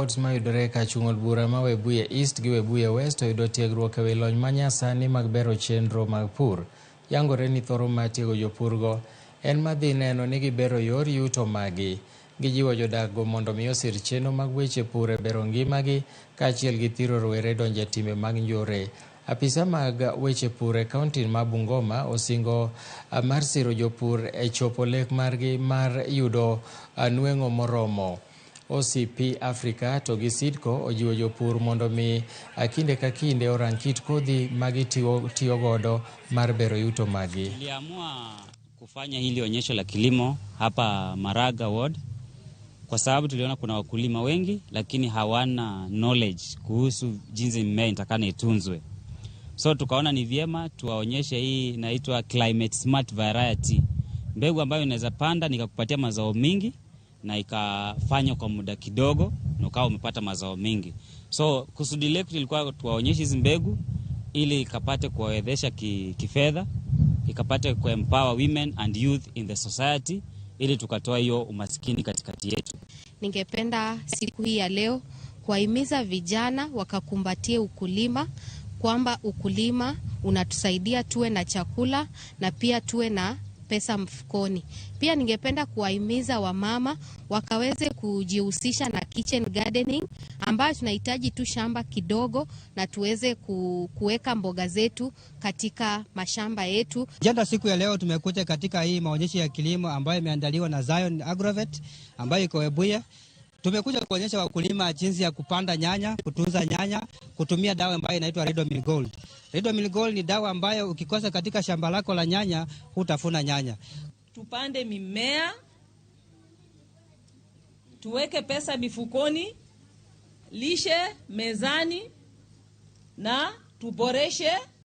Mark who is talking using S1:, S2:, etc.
S1: Awards mayudore ka chung'ol bura ma Webuye East gi Webuye West oyudo tiegruok ewi lony manyasani mag bero chenro mag pur. Yangore ni thoro mar tiego jopurgo en madhi neno ni gibero yor yuto magi. Gijiwo jodakgo mondo mi osir chenro mag weche pur e bero ngimagi kaachiel gi thiro rowere donjo e timbe mag njore. Apisa mag weche pur e kaunti ma Bungoma osingo mar siro jopur e chopo lek margi mar yudo nweng'o moromo. OCP Africa to gi SIDCO ojiwo jopur mondo mi kinde ka kinde orang kit kodhi magi tiyo godo mar bero yuto magi.
S2: Tuliamua kufanya hili onyesho la kilimo hapa Maraga Ward kwa sababu tuliona kuna wakulima wengi lakini hawana knowledge kuhusu jinsi mimea itakana itunzwe. So tukaona ni vyema tuwaonyeshe hii inaitwa climate smart variety. Mbegu ambayo inaweza panda nikakupatia mazao mingi na ikafanya kwa muda kidogo na ukawa umepata mazao mingi. So kusudi letu lilikuwa tuwaonyeshe hizi mbegu ili ikapate kuwawezesha kifedha, ikapate kuempower women and youth in the society ili tukatoa hiyo umaskini katikati yetu.
S3: Ningependa siku hii ya leo kuwahimiza vijana wakakumbatie ukulima, kwamba ukulima unatusaidia tuwe na chakula na pia tuwe na pesa mfukoni. Pia ningependa kuwahimiza wamama wakaweze kujihusisha na kitchen gardening, ambayo tunahitaji tu shamba kidogo na tuweze kuweka mboga zetu katika mashamba yetu.
S4: Jana siku ya leo tumekuja katika hii maonyesho ya kilimo ambayo imeandaliwa na Zion Agrovet ambayo iko Webuye. Tumekuja kuonyesha wakulima jinsi ya kupanda nyanya, kutunza nyanya, kutumia dawa ambayo inaitwa Ridomil Gold. Ridomil Gold ni dawa ambayo ukikosa katika shamba lako la nyanya, hutafuna nyanya.
S5: Tupande mimea, tuweke pesa mifukoni, lishe mezani na tuboreshe